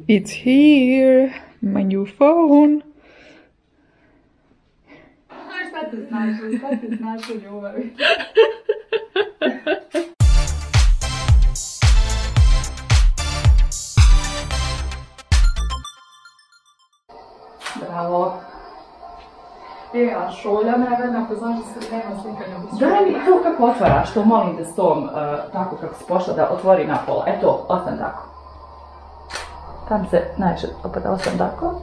It's here, my new phone. Šta te znaš o ljubavi? Bravo. A šolja nevena, ako znaš da se nema slikanja bez šolja. Daj mi to kako otvaraš, to molim te s tom, tako kako si pošla da otvori na pola. Eto, ostane tako. Tam se najviše opada, ostane tako.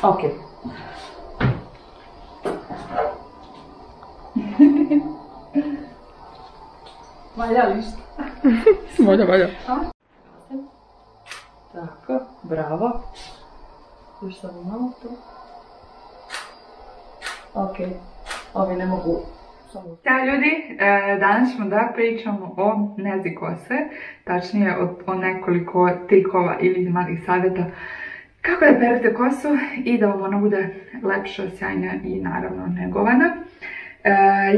Ok. Valja li šta? Valja. Tako, bravo. Još samo malo to. Ok, ovi ne mogu samo... Ćao ljudi, danas ćemo da pričamo o nezi kose, tačnije o nekoliko trikova ili malih savjeta kako da perete kosu i da vam ona bude lepša, sjajna i naravno negovana.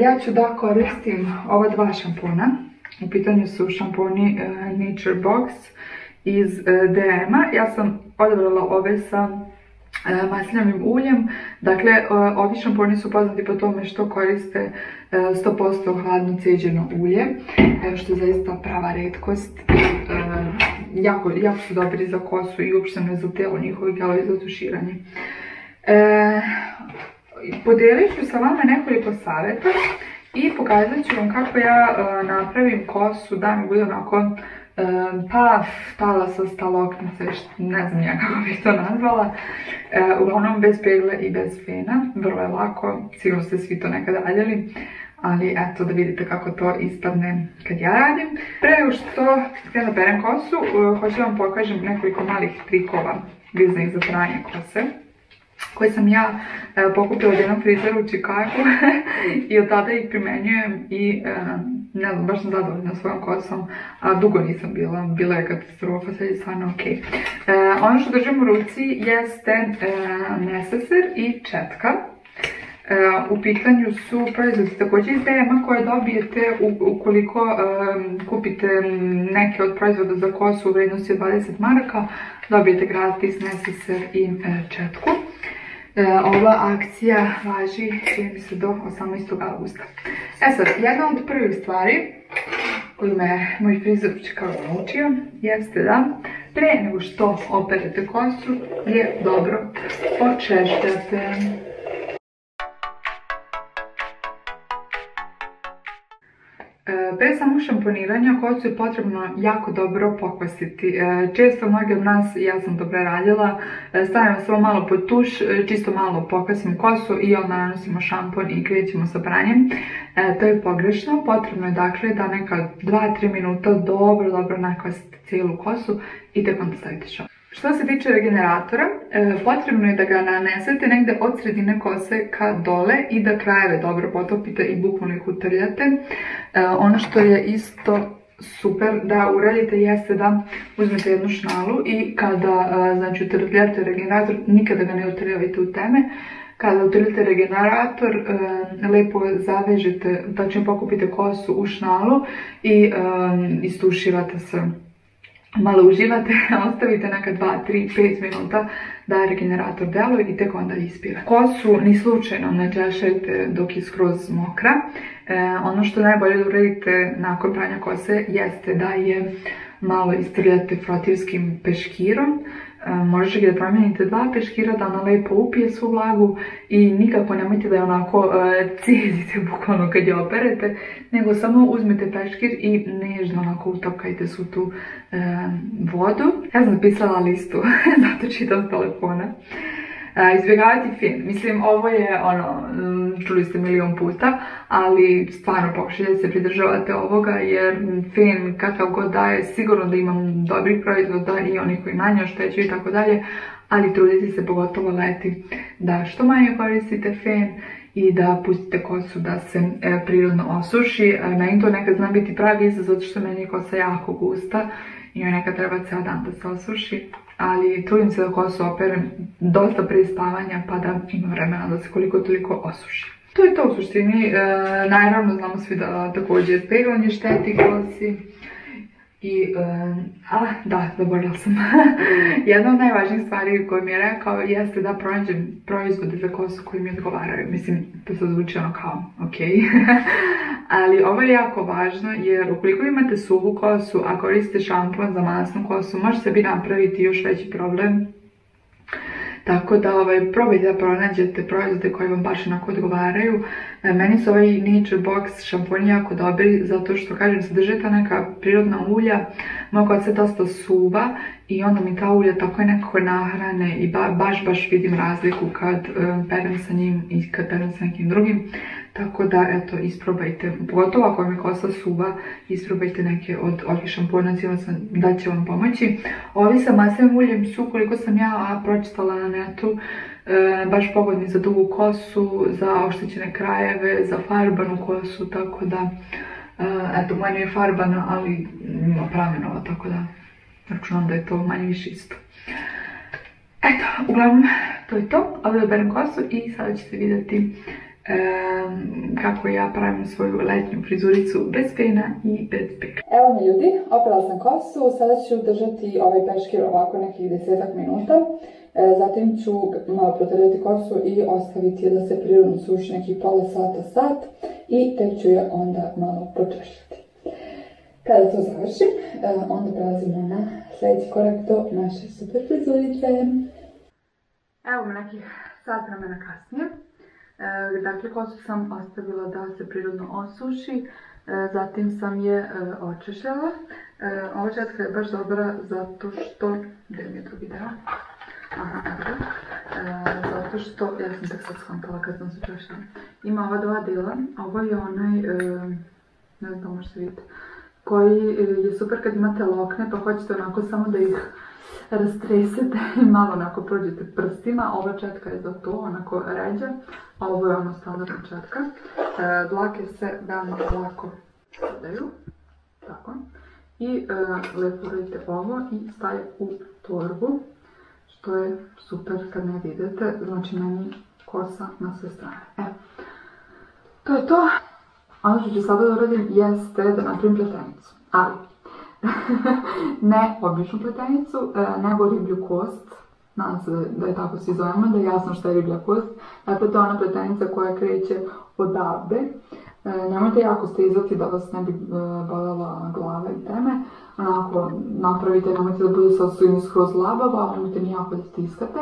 Ja ću da koristim ova dva šampona. U pitanju su šamponi Nature Box iz DM-a. Ja sam odabrala ove sa maslinovim uljem. Dakle, ovi šamponi su poznati po tome što koriste 100% hladno ceđeno ulje, što je zaista prava retkost. Jako su dobri za kosu i uopšteno za telo njihovi, kao i za tuširanje. Podijelit ću sa vama nekoliko savjeta i pokazat ću vam kako ja napravim kosu da mi bude onako talasa, staloknice, ne znam ja kako bih to nazvala. Uglavnom bez pegle i bez fena, vrlo je lako, sigurno ste svi to nekada radili, ali eto da vidite kako to ispadne kad ja radim. Pre nego što da perem kosu, hoću vam pokažem nekoliko malih trikova vezanih za pranje kose, koje sam ja pokupila od jednog frizera u Chicagu i od tada ih primenjujem i ne znam, baš sam zadovoljna svojom kosom, a dugo nisam bila je katastrofa, sad je stvarno ok. Ono što držim u ruci jeste neseser i četka. U pitanju su proizvodi također iz DM-a koje dobijete ukoliko kupite neke od proizvoda za kosu u vrednosti od 20 maraka, dobijete gratis neseser i četku. Ova akcija važi, čini mi se, do 18. augusta. Sad, jedna od prvih stvari koju me moj frizer u Chicagu naučio jeste da pre nego što operete kosu je dobro počešljate. Pre samog šamponiranja kosu je potrebno jako dobro pokvasiti. Često mnogi od nas, ja sam to preradila, stavimo samo malo pod tuš, čisto malo pokvasimo kosu i onda nanosimo šampon i krećemo sa pranjem. To je pogrešno, potrebno je dakle da neka 2-3 minuta dobro nakvasite cijelu kosu i tek onda stavite šampon. Što se tiče regeneratora, potrebno je da ga nanesete negde od sredine kose ka dole i da krajeve dobro potopite i bukvalno ih utrljate. Ono što je isto super da uradite jeste da uzmete jednu šnalu i kada utrljate regenerator, nikada ga ne utrljavajte u teme. Kada utrljate regenerator, lepo zavežete, tačno pokupite kosu u šnalu i istušivate se. Malo uživate, ostavite neka 2, 3, 5 minuta da regenerator deluje i tek onda ispira. Kosu ni slučajno ne češajte dok je skroz mokra. Ono što najbolje da uradite nakon pranja kose jeste da je malo istrljate frotirskim peškirom. Možete da promijenite 2 peškira da ona lepo upije svu vlagu i nikako nemojte da je onako cizite bukvalno kad je operete, nego samo uzmete peškir i nežno onako utapkajte svu tu vodu. Ja sam napisala listu, zato čitam s telefona. Izbjegavati fen. Mislim, ovo je ono, čuli ste milion puta, ali stvarno pokušajte se pridržavate ovoga jer fen kakav god daje, sigurno da imam dobrih proizvoda i oni koji manje oštećuju i tako dalje, ali trudite se pogotovo leti da što manje koristite fen i da pustite kosu da se prirodno osuši. Meni to nekad zna biti pravi izazov zato što meni je kosa jako gusta i joj nekad treba ceo dan da se osuši, ali trudim se da kosu operem dosta pre spavanja pa da ima vremena da se koliko toliko osuši. To je to u suštini. Naravno znamo svi da također peglanje šteti kosi I, da, zaboravila sam. Jedna od najvažnijih stvari koju mi je rekao jeste da pronađem proizvode za kosu koji mi odgovaraju. Mislim, to se zvuči ono kao, ok. Ali ovo je jako važno jer ukoliko imate suvu kosu, a koristite šampon za masnu kosu, može sebi napraviti još veći problem. Tako da probajte da pronađete proizvode koji vam baš onako odgovaraju. Meni su ovaj Nature Box šamponi jako dobri zato što, kažem, sadrže ta neka prirodna ulja. Moja kosa se dosta suva i onda mi ta ulja tako je nekako nahrane i baš vidim razliku kad perem sa njim i kad perem sa nekim drugim. Tako da, eto, isprobajte, pogotovo ako vam je kosa suva, isprobajte neke od ovih šampona, da će vam pomoći. Ovi sa masnim uljem su, koliko sam ja pročitala na netu, baš pogodni za dugu kosu, za oštećene krajeve, za farbanu kosu, tako da, eto, moja nije farbana, ali ima pramenova, tako da računam da je to manje više isto. Eto, uglavnom, to je to. Ovdje oberem kosu i sada ćete vidjeti kako ja pravim svoju letnju frizuricu bez pena i bez peka. Evo mi ljudi, oprala sam kosu, sada ću držati ovaj peškir ovako nekih 10 minuta. Zatim ću malo protrljati kosu i ostaviti je da se prirodno suši nekih pola sata, sat i tek ću je onda malo počešljati. Kada to završim, onda prelazimo na sljedeći korak do naše super frizurice. Evo mi nekih sat vremena kasnije. Dakle, kosu sam ostavila da se prirodno osuši, zatim sam je očešljala. Ova četka je baš dobra zato što... Gdje mi je drugi deo? Aha, dobro. Zato što, ja sam tak sad skontala kad sam se češljala. Ima ova dva dela, a ovo je onaj, ne znam, možete vidjeti, koji je super kad imate lokne pa hoćete onako samo da ih rastresete i malo onako prođete prstima. Ova četka je za to, onako ređa, a ovo je ono standardna četka. Dlake se veoma lako sadaju, tako. I lepo radite ovo i staje u torbu, što je super kad ne vidite, znači meni kosa na sve strane. Evo, to je to. Ono što ću sada da uradim jeste da napravim pletenicu, ali ne običnu pletenicu, nego riblju kost. Nadam se da je tako svi zovemo, da je jasno što je riblja kost. Dakle, to je ona pletenica koja kreće odavde. Nemojte jako stizati da vas ne bi bolela glava i teme. Onako napravite, nemojte da bude sasvim skroz labava, nemojte nijako da stiskate.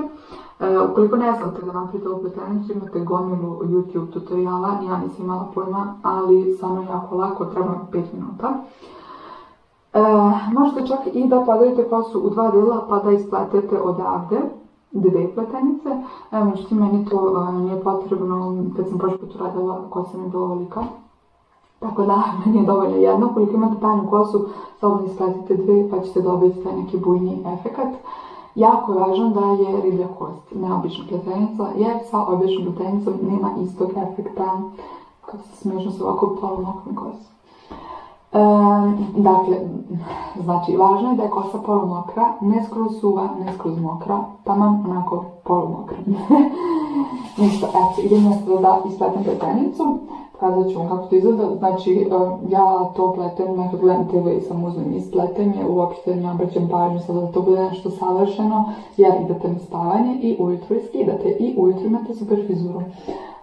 Ukoliko ne znate da napravite ovu pletenicu, imate gomilu YouTube tutoriala, ja nisam imala pojma, ali samo jako lako, treba 5 minuta. Možete čak i da podelite kosu u dva dela pa da ispletete odavde dve pletenice. Međutim, meni to nije potrebno, kad sam prošli put uradila, kosa mi je bila ovolika. Tako da, meni je dovoljno jedno. Koliko imate tanju kosu, slobodno ispletite dve pa ćete dobiti taj neki bujni efekat. Jako je važno da je riblja kost, neobična pletenica, jer sa običnom pletenicom nema istog efekta kako se smiješno sa ovako polumokrom kosom. Dakle, znači, važno je da je kosa polumokra, ne skroz suva, ne skroz mokra, taman onako polumokra. Ništa, eto, idem da ispletem pletenicu, pokazat ću vam kako to izgleda. Znači, ja to pletem, nekad gledam TV i sam uzmem i spletem je, uopšte ne obraćam pažnju sada da to bude nešto savršeno, jer idete na spavanje i ujutro je skidate i ujutro imate super frizuru.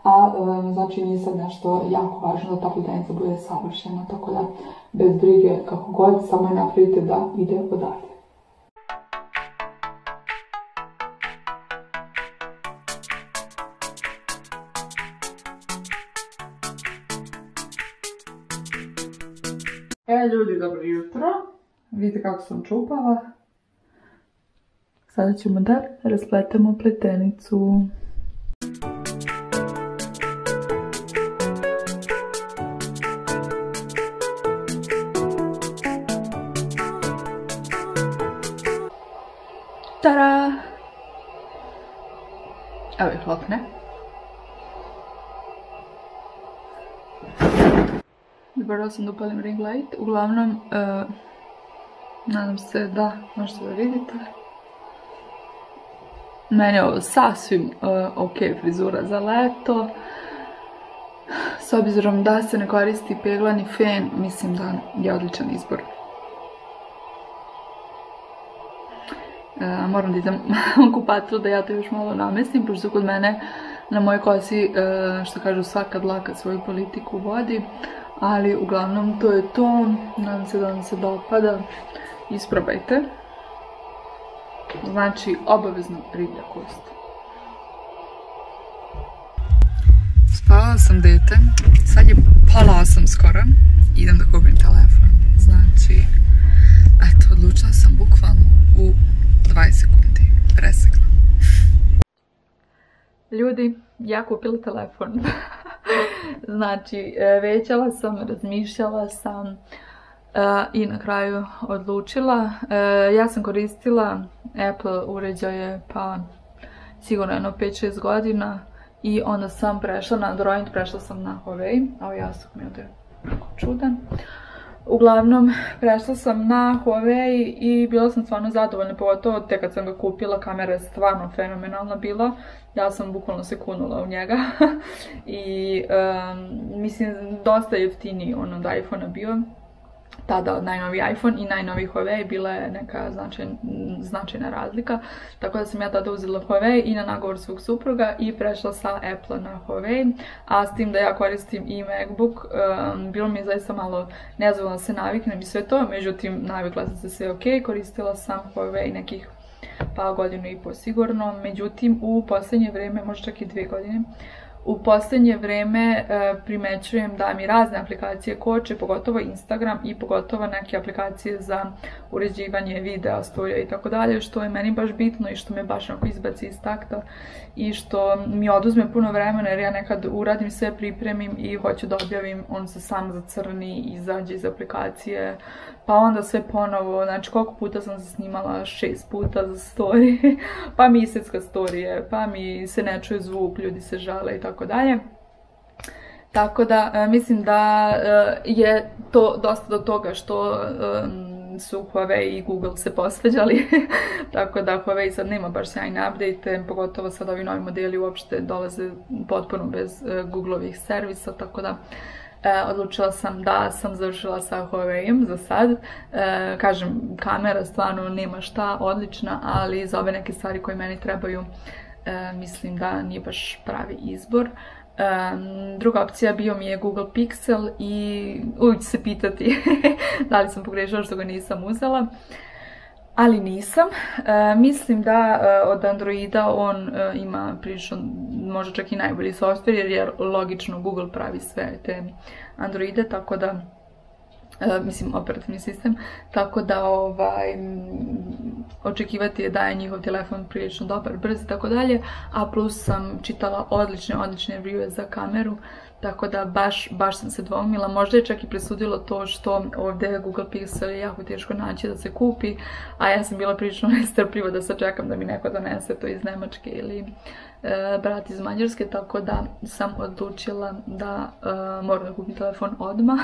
A znači nije sad nešto jako važno da ta pletenica bude savršena, tako da bez brige kako god, samo je napravite da ide odavde. Ljudi, dobro jutro. Vidite kako sam čupala. Sada ćemo da raspletemo pletenicu. Tada! Evo ih lokne. Zaboravila sam da upalim ring light. Uglavnom, nadam se da možete da vidite. Meni je ovo sasvim ok frizura za leto. S obzirom da se ne koristi peglani fen, mislim da je odličan izbor. Moram da idem u kupatilu da ja to još malo namestim, pošto kod mene na mojoj kosi, što kažu, svaka dlaka svoju politiku vodi, ali uglavnom to je to. Nadam se da vam se dopada, isprobajte. Znači, obavezno riblja kost. Spavala sam dete, sad je pola 8 skoro, idem da kupim telefon. Znači, eto, odlučila sam bukvalno u 20 sekundi, presekla. Ljudi, ja kupila telefon. Znači, većala sam, razmišljala sam i na kraju odlučila. Ja sam koristila Apple uređaje pa sigurno jedno 5-6 godina i onda sam prešla na Android, prešla sam na Huawei. Ovo jastuk mi je ovdje čudan. Uglavnom, prešla sam na Huawei i bila sam stvarno zadovoljna, pogotovo te kad sam ga kupila, kamera je stvarno fenomenalna bila. Ja sam bukvalno se kunula u njega i mislim dosta jeftiniji on od iPhone-a bio. Tada najnoviji iPhone i najnoviji Huawei bila je neka značajna razlika, tako da sam ja tada uzela Huawei i na nagovor svog supruga i prešla sa Apple na Huawei, a s tim da ja koristim i MacBook, bilo mi je zaista malo nezgodno da se naviknem i sve to, međutim navikla sam se sve ok, koristila sam Huawei nekih pa godinu i po sigurno, međutim u posljednje vreme, možda čak i 2 godine, u posljednje vreme primećujem da mi razne aplikacije koče, pogotovo Instagram i pogotovo neke aplikacije za uređivanje videa, storija i tako dalje, što je meni baš bitno i što me baš onako izbaci iz takta i što mi oduzme puno vremena jer ja nekad uradim sve, pripremim i hoću da objavim, on se sam zacrni, izađe iz aplikacije, pa onda sve ponovo, znači koliko puta sam se snimala, 6 puta za story, pa mi isecka storije, pa mi se ne čuje zvuk, ljudi se žale i tako dalje. Tako da mislim da je to dosta do toga što su Huawei i Google se posveđali, tako da Huawei sad nema baš sjajne update, pogotovo sad ovi novi modeli uopšte dolaze potpuno bez Googlovih servisa, tako da odlučila sam da sam završila sa Huawei-em za sad. Kažem, kamera stvarno nema šta, odlična, ali za ove neke stvari koje meni trebaju mislim da nije baš pravi izbor. Druga opcija bio mi je Google Pixel i uvijek ću se pitati da li sam pogrešila što ga nisam uzela, ali nisam. Mislim da od Androida on ima prilično, možda čak i najbolji software jer je logično Google pravi sve te Androide, tako da mislim operativni sistem, tako da očekivati je da je njihov telefon prilično dobar, brz i tako dalje, a plus sam čitala odlične reviewe za kameru, tako da baš sam se dvoumila. Možda je čak i presudilo to što ovdje Google Pixel je jako teško naći da se kupi, a ja sam bila prilično nestrpljiva da sačekam da mi neko donese to iz Nemačke ili brat iz Mađarske, tako da sam odlučila da moram da kupim telefon odmah.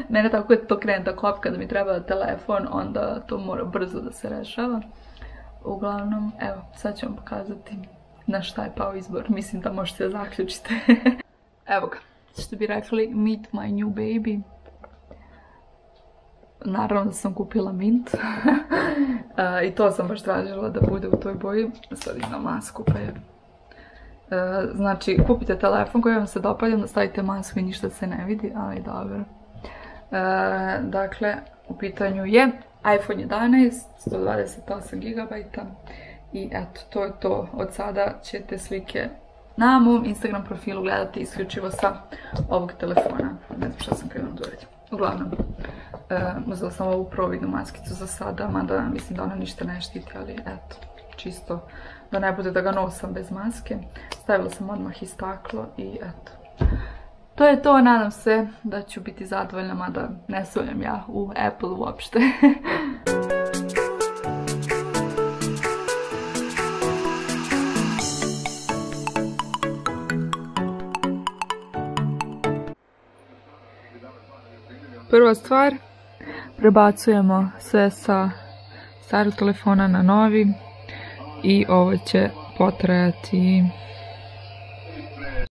Mene tako je to krene da kopka da mi treba telefon, onda to mora brzo da se rešava. Uglavnom, evo, sad ću vam pokazati na šta je pao izbor. Mislim da možete zaključiti. Evo ga, što bi rekli, meet my new baby. Naravno da sam kupila mint. I to sam baš tražila da bude u toj boji. Sad imam masku pa je. Znači, kupite telefon koji vam se dopada, onda stavite masku i ništa se ne vidi, ali dobro. Dakle, u pitanju je iPhone 11, 128 GB i eto, to je to. Od sada ćete slike na mom Instagram profilu gledati isključivo sa ovog telefona. Ne znam šta sam krenula da uradim. Uglavnom, uzela sam ovu providnu maskicu za sada, mada mislim da ona ništa ne štiti, ali eto, čisto da ne bude da ga nosam bez maske. Stavila sam odmah i staklo i eto. To je to, nadam se da ću biti zadovoljna, mada ne sumnjam ja u Apple uopšte. Prva stvar, prebacujemo sve sa starog telefona na novi i ovo će potrajati